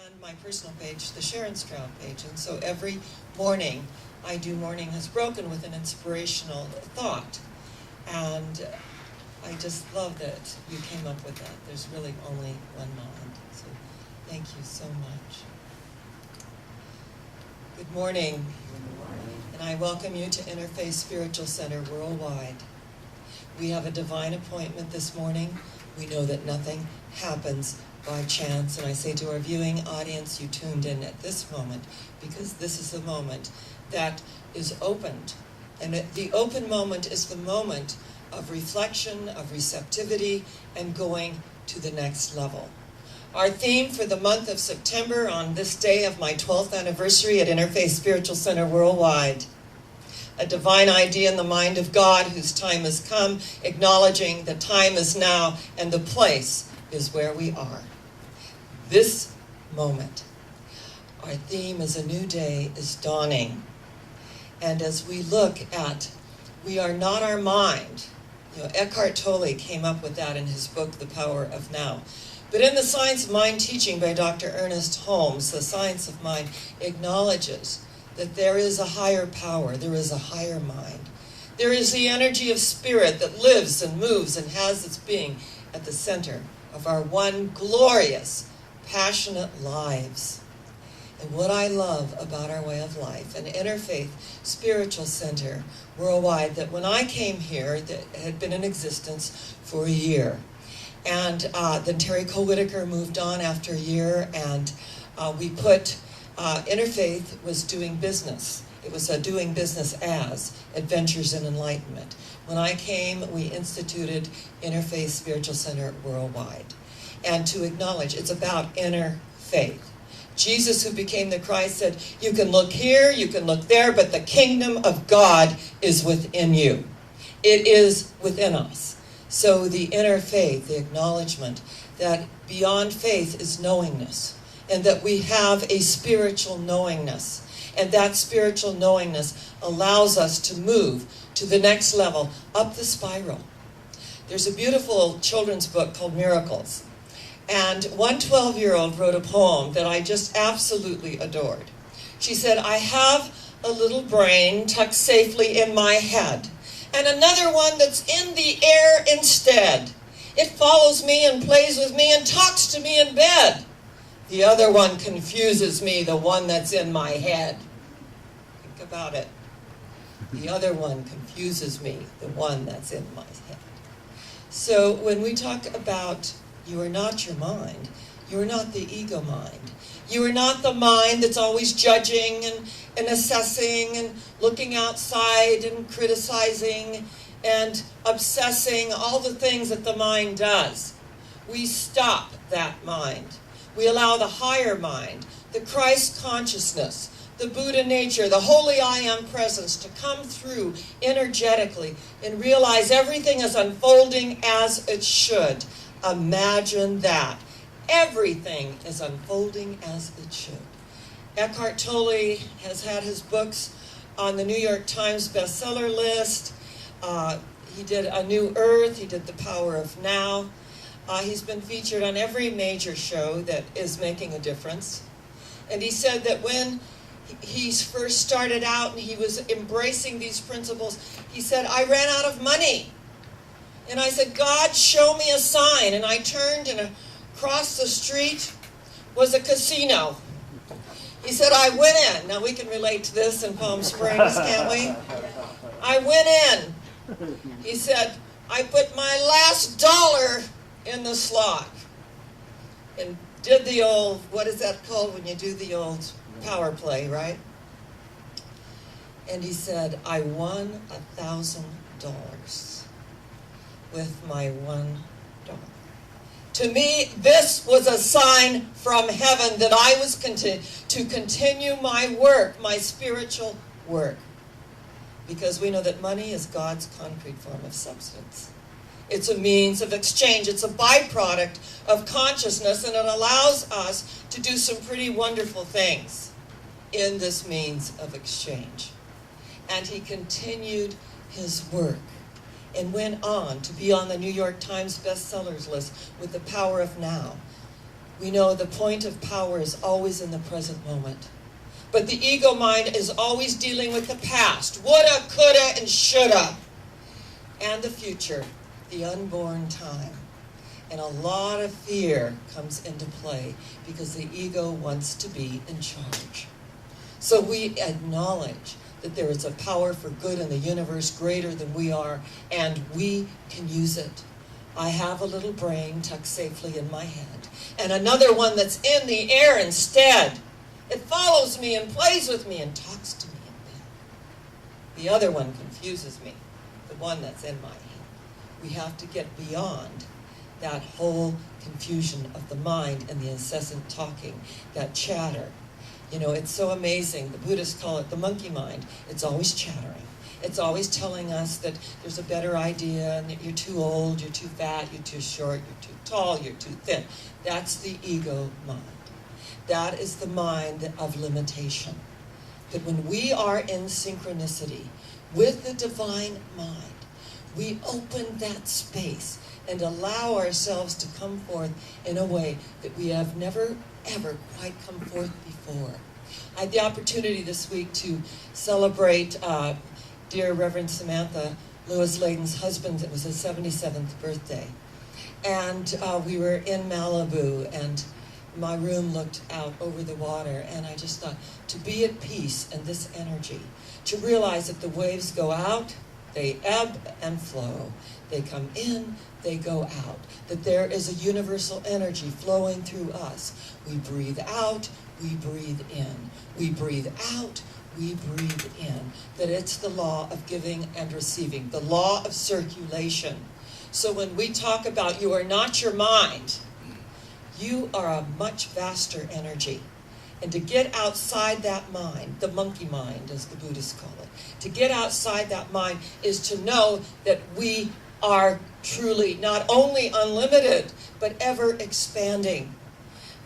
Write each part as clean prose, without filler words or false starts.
and my personal page, the Sharon Stroud page. And so every morning I do Morning Has Broken with an inspirational thought. And I just love that you came up with that. There's really only one mind. So thank you so much. Good morning. And I welcome you to Interfaith Spiritual Center Worldwide. We have a divine appointment this morning. We know that nothing happens by chance. And I say to our viewing audience, you tuned in at this moment because this is the moment that is opened. And the open moment is the moment of reflection, of receptivity, and going to the next level. Our theme for the month of September on this day of my 12th anniversary at Interfaith Spiritual Center Worldwide, a divine idea in the mind of God whose time has come, acknowledging the time is now and the place is where we are. This moment. Our theme is a new day is dawning. And as we look at we are not our mind, Eckhart Tolle came up with that in his book, The Power of Now. But in the Science of Mind teaching by Dr. Ernest Holmes, the Science of Mind acknowledges that there is a higher power, there is a higher mind. There is the energy of spirit that lives and moves and has its being at the center of our one glorious, passionate lives. And what I love about our way of life, an interfaith spiritual center worldwide, that when I came here, that had been in existence for a year. And then Terry Cole Whitaker moved on after a year, and we put Interfaith was doing business. It was doing business as Adventures in Enlightenment. When I came, we instituted Interfaith Spiritual Center Worldwide. And to acknowledge, it's about inner faith. Jesus, who became the Christ, said, you can look here, you can look there, but the kingdom of God is within you. It is within us. So the inner faith, the acknowledgement that beyond faith is knowingness, and that we have a spiritual knowingness. And that spiritual knowingness allows us to move to the next level, up the spiral. There's a beautiful children's book called Miracles. And one 12-year-old wrote a poem that I just absolutely adored. She said, I have a little brain tucked safely in my head, and another one that's in the air instead. It follows me and plays with me and talks to me in bed. The other one confuses me, the one that's in my head. Think about it. The other one confuses me, the one that's in my head. So when we talk about you are not your mind, you are not the ego mind. You are not the mind that's always judging and assessing and looking outside and criticizing and obsessing, all the things that the mind does. We stop that mind. We allow the higher mind, the Christ consciousness, the Buddha nature, the holy I am presence to come through energetically and realize everything is unfolding as it should. Imagine that. Everything is unfolding as it should. Eckhart Tolle has had his books on the New York Times bestseller list. He did A New Earth. He did The Power of Now. He's been featured on every major show that is making a difference. And he said that when he first started out and he was embracing these principles, he said, I ran out of money. And I said, God, show me a sign. And I turned, and across the street was a casino. He said, I went in. Now we can relate to this in Palm Springs, can't we? I went in. He said, I put my last dollar in the slot and did the old, what is that called when you do the old power play, right? And he said, I won $1,000 with my $1. To me, this was a sign from heaven that I was to continue my work, my spiritual work. Because we know that money is God's concrete form of substance. It's a means of exchange. It's a byproduct of consciousness, and it allows us to do some pretty wonderful things in this means of exchange. And he continued his work and went on to be on the New York Times bestsellers list with The Power of Now. We know the point of power is always in the present moment. But the ego mind is always dealing with the past. Woulda, coulda, and shoulda. And the future, the unborn time. And a lot of fear comes into play because the ego wants to be in charge. So we acknowledge that there is a power for good in the universe greater than we are, and we can use it. I have a little brain tucked safely in my head, and another one that's in the air instead. It follows me and plays with me and talks to me in bed. The other one confuses me, the one that's in my head. We have to get beyond that whole confusion of the mind and the incessant talking, that chatter. You know, it's so amazing. The Buddhists call it the monkey mind. It's always chattering. It's always telling us that there's a better idea and that you're too old, you're too fat, you're too short, you're too tall, you're too thin. That's the ego mind. That is the mind of limitation. That when we are in synchronicity with the divine mind, we open that space and allow ourselves to come forth in a way that we have never, ever quite come forth before. I had the opportunity this week to celebrate dear Reverend Samantha Lewis Layden's husband. It was his 77th birthday. And we were in Malibu, and my room looked out over the water, and I just thought, to be at peace in this energy, to realize that the waves go out, they ebb and flow. They come in, they go out. That there is a universal energy flowing through us. We breathe out, we breathe in. We breathe out, we breathe in. That it's the law of giving and receiving, the law of circulation. So when we talk about you are not your mind, you are a much vaster energy. And to get outside that mind, the monkey mind as the Buddhists call it, to get outside that mind is to know that we are truly not only unlimited, but ever expanding.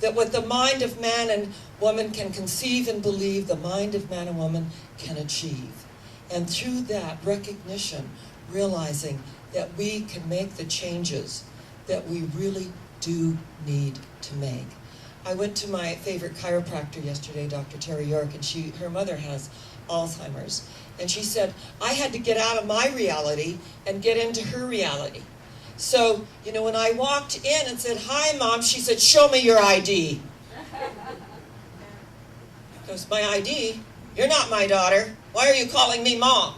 That what the mind of man and woman can conceive and believe, the mind of man and woman can achieve. And through that recognition, realizing that we can make the changes that we really do need to make. I went to my favorite chiropractor yesterday, Dr. Terry York, and her mother has Alzheimer's. And she said, I had to get out of my reality and get into her reality. So, you know, when I walked in and said, hi, Mom, she said, show me your ID. Goes, my ID? You're not my daughter. Why are you calling me Mom?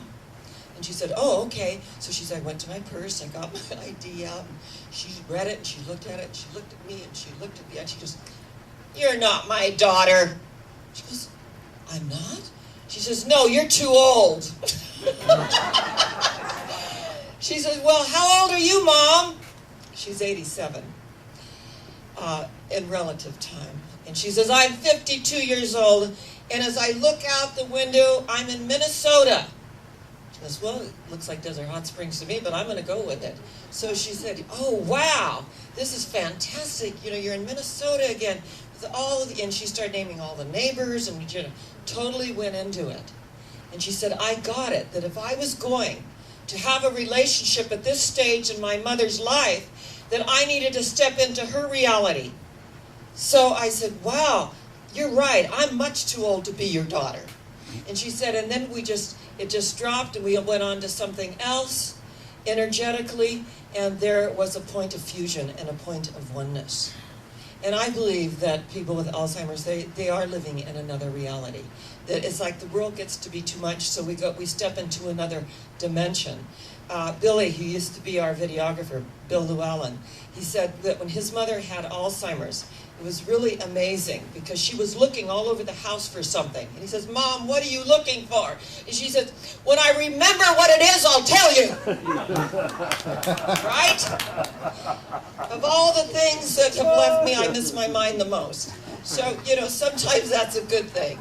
And she said, oh, okay. So she said, I went to my purse, I got my ID out, and she read it, and she looked at it, and she looked at me, and she looked at me, and she goes, you're not my daughter. She goes, I'm not? She says, no, you're too old. She says, well, how old are you, Mom? She's 87 in relative time. And she says, I'm 52 years old, and as I look out the window, I'm in Minnesota. She goes, well, it looks like Desert Hot Springs to me, but I'm going to go with it. So she said, oh, wow, this is fantastic. You know, you're in Minnesota again. With all of the, and she started naming all the neighbors, and you know, totally went into it. And she said, I got it, that if I was going to have a relationship at this stage in my mother's life, that I needed to step into her reality. So I said, wow, you're right. I'm much too old to be your daughter. And she said, and then it just dropped, and we went on to something else energetically, and there was a point of fusion and a point of oneness. And I believe that people with Alzheimer's, they are living in another reality. That it's like the world gets to be too much, so we step into another dimension. Billy, who used to be our videographer, Bill Llewellyn, he said that when his mother had Alzheimer's, it was really amazing because she was looking all over the house for something. And he says, Mom, what are you looking for? And she says, when I remember what it is, I'll tell you. Right? Of all the things that have left me, I miss my mind the most. So, you know, sometimes that's a good thing.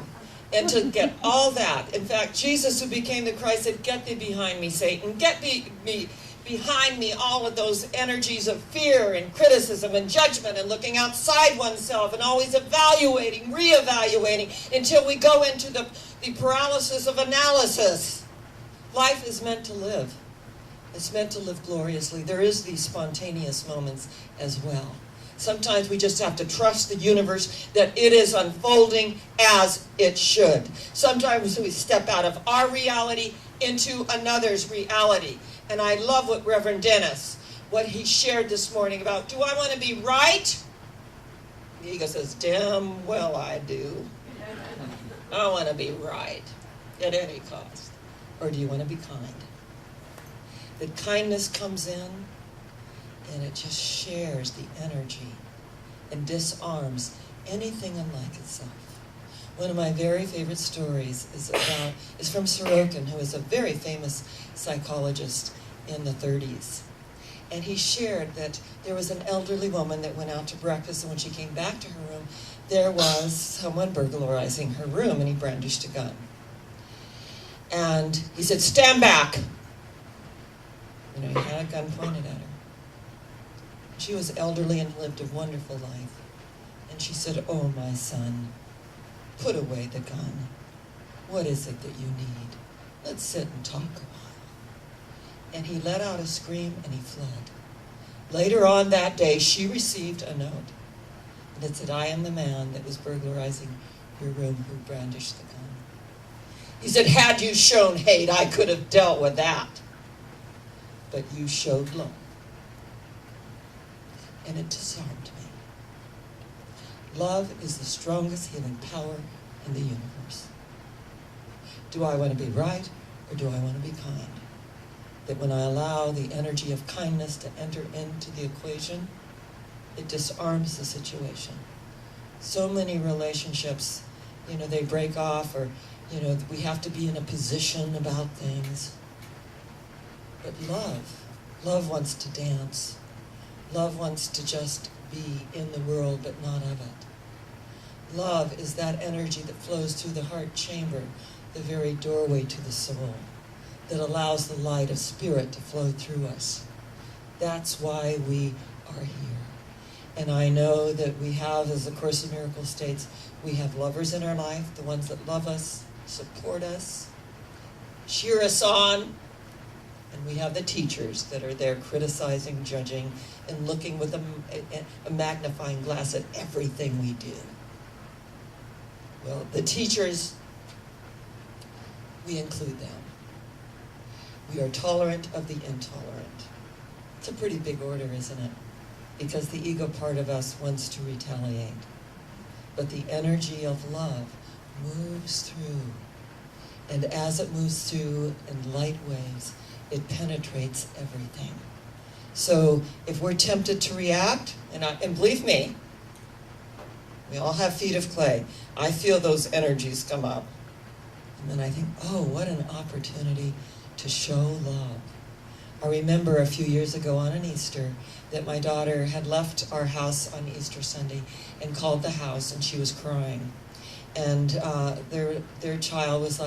And to get all that. In fact, Jesus, who became the Christ, said, get thee behind me, Satan. Get behind me all of those energies of fear and criticism and judgment and looking outside oneself and always evaluating, reevaluating until we go into the paralysis of analysis. Life is meant to live. It's meant to live gloriously. There is these spontaneous moments as well. Sometimes we just have to trust the universe that it is unfolding as it should. Sometimes we step out of our reality into another's reality. And I love what Reverend Dennis, what he shared this morning about, do I want to be right? The ego says, damn well I do. I want to be right at any cost. Or do you want to be kind? That kindness comes in and it just shares the energy and disarms anything unlike itself. One of my very favorite stories is from Sorokin, who is a very famous psychologist in the 30s. And he shared that there was an elderly woman that went out to breakfast, and when she came back to her room, there was someone burglarizing her room, and he brandished a gun. And he said, stand back. He had a gun pointed at her. She was elderly and lived a wonderful life. And she said, oh, my son, put away the gun. What is it that you need? Let's sit and talk a while. And he let out a scream and he fled. Later on that day, she received a note. And it said, I am the man that was burglarizing your room who brandished the gun. He said, had you shown hate, I could have dealt with that. But you showed love. And it disarmed me. Love is the strongest healing power in the universe. Do I want to be right or do I want to be kind? That when I allow the energy of kindness to enter into the equation, it disarms the situation. So many relationships, they break off, or, we have to be in a position about things. But love wants to dance. Love wants to just be in the world, but not of it. Love is that energy that flows through the heart chamber, the very doorway to the soul, that allows the light of spirit to flow through us. That's why we are here. And I know that we have, as the Course in Miracles states, we have lovers in our life, the ones that love us, support us, cheer us on. And we have the teachers that are there criticizing, judging, and looking with a magnifying glass at everything we do. Well, the teachers, we include them. We are tolerant of the intolerant. It's a pretty big order, isn't it? Because the ego part of us wants to retaliate. But the energy of love moves through. And as it moves through in light waves, it penetrates everything. So if we're tempted to react, and believe me, we all have feet of clay. I feel those energies come up. And then I think, oh, what an opportunity to show love. I remember a few years ago on an Easter that my daughter had left our house on Easter Sunday and called the house, and she was crying. And their child was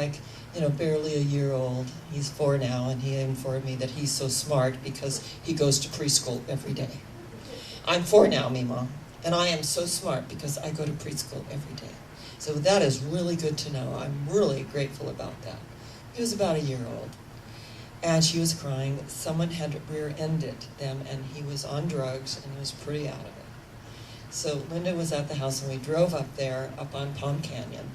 barely a year old. He's 4 now, and he informed me that he's so smart because he goes to preschool every day. I'm 4 now, Mima, and I am so smart because I go to preschool every day. So that is really good to know. I'm really grateful about that. He was about a year old. And she was crying. Someone had rear-ended them, and he was on drugs, and he was pretty out of it. So Linda was at the house, and we drove up there, up on Palm Canyon.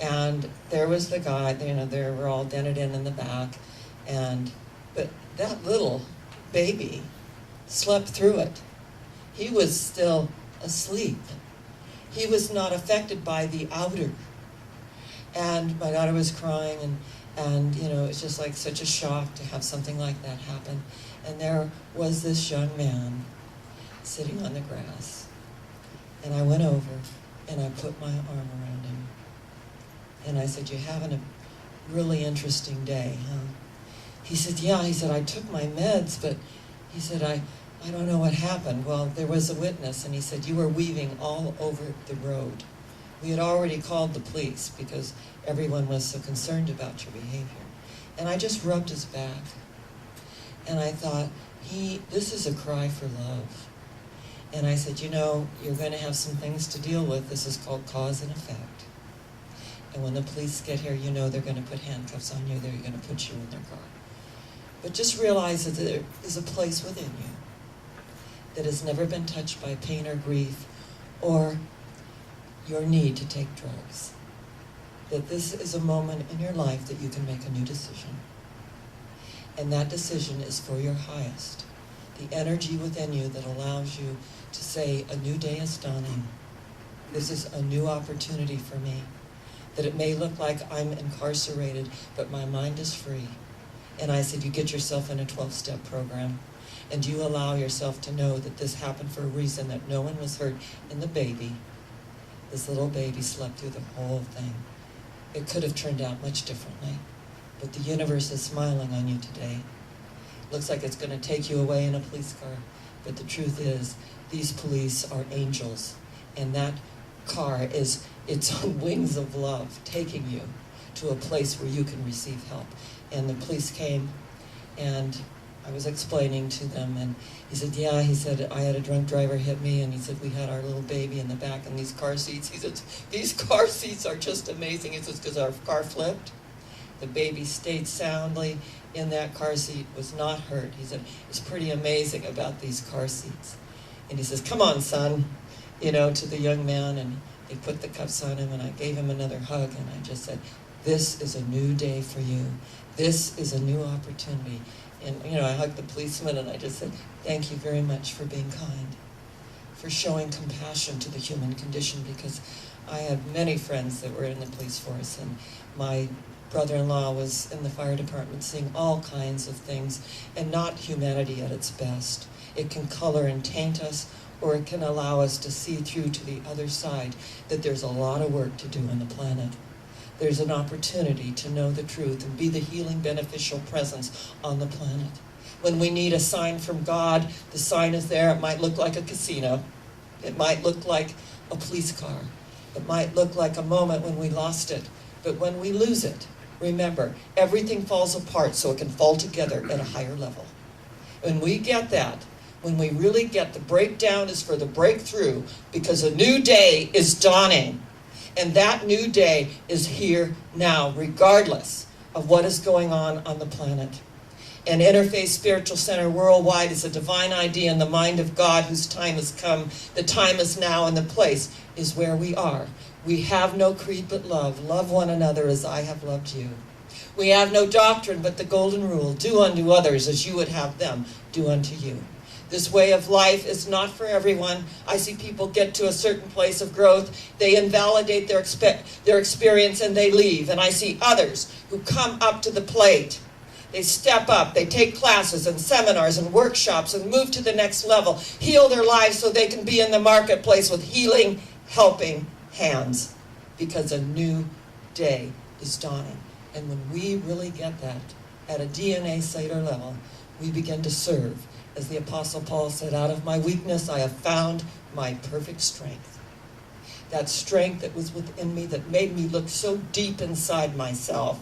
And there was the guy, they were all dented in the back. But that little baby slept through it. He was still asleep. He was not affected by the outer. And my daughter was crying, and it's just like such a shock to have something like that happen. And there was this young man sitting on the grass. And I went over and I put my arm around him. And I said, you're having a really interesting day, huh? He said, yeah. He said, I took my meds, but he said, I don't know what happened. Well, there was a witness, and he said, you were weaving all over the road. We had already called the police because everyone was so concerned about your behavior. And I just rubbed his back. And I thought, this is a cry for love. And I said, you're going to have some things to deal with. This is called cause and effect. And when the police get here, they're going to put handcuffs on you. They're going to put you in their car. But just realize that there is a place within you that has never been touched by pain or grief or your need to take drugs. That this is a moment in your life that you can make a new decision. And that decision is for your highest. The energy within you that allows you to say, a new day is dawning. This is a new opportunity for me. That it may look like I'm incarcerated, but my mind is free. And I said, you get yourself in a 12-step program, and you allow yourself to know that this happened for a reason, that no one was hurt in the baby. This little baby slept through the whole thing. It could have turned out much differently, but the universe is smiling on you today. Looks like it's going to take you away in a police car, but the truth is, these police are angels, and that car is its own wings of love, taking you to a place where you can receive help. And the police came, and I was explaining to them, and he said, yeah, he said, I had a drunk driver hit me, and he said, we had our little baby in the back in these car seats. He said, these car seats are just amazing. He says, because our car flipped. The baby stayed soundly in that car seat, was not hurt. He said, it's pretty amazing about these car seats. And he says, come on, son, to the young man, and they put the cuffs on him, and I gave him another hug, and I just said, this is a new day for you. This is a new opportunity. And, I hugged the policeman, and I just said, thank you very much for being kind, for showing compassion to the human condition, because I had many friends that were in the police force, and my brother-in-law was in the fire department seeing all kinds of things, and not humanity at its best. It can color and taint us, or it can allow us to see through to the other side that there's a lot of work to do on the planet. There's an opportunity to know the truth and be the healing, beneficial presence on the planet. When we need a sign from God, the sign is there. It might look like a casino. It might look like a police car. It might look like a moment when we lost it. But when we lose it, remember, everything falls apart so it can fall together at a higher level. When we get that, when we really get the breakdown is for the breakthrough, because a new day is dawning. And that new day is here now, regardless of what is going on the planet. And Interfaith Spiritual Center Worldwide is a divine idea in the mind of God whose time has come. The time is now, and the place is where we are. We have no creed but love. Love one another as I have loved you. We have no doctrine but the golden rule. Do unto others as you would have them do unto you. This way of life is not for everyone. I see people get to a certain place of growth, they invalidate their experience, and they leave. And I see others who come up to the plate. They step up, they take classes and seminars and workshops and move to the next level, heal their lives so they can be in the marketplace with healing, helping hands. Because a new day is dawning. And when we really get that at a DNA cellular level, we begin to serve. As the Apostle Paul said, out of my weakness I have found my perfect strength. That strength that was within me that made me look so deep inside myself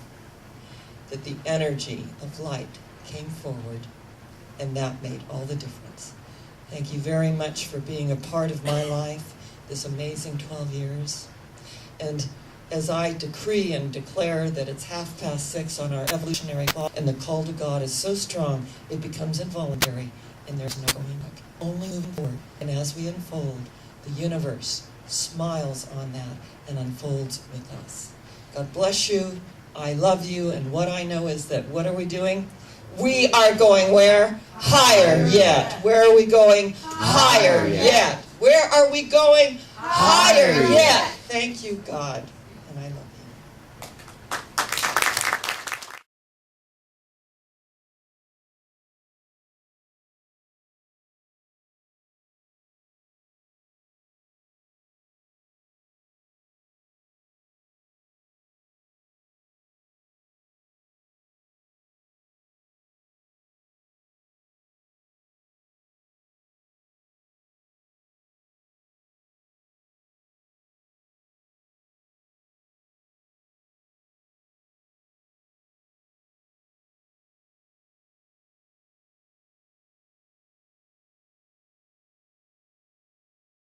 that the energy of light came forward, and that made all the difference. Thank you very much for being a part of my life, this amazing 12 years. And as I decree and declare that it's 6:30 on our evolutionary clock, and the call to God is so strong, it becomes involuntary, and there's no going back. Only moving forward. And as we unfold, the universe smiles on that and unfolds with us. God bless you. I love you. And what I know is that, what are we doing? We are going where? Higher yet. Where are we going? Higher yet. Where are we going? Higher yet. Thank you, God.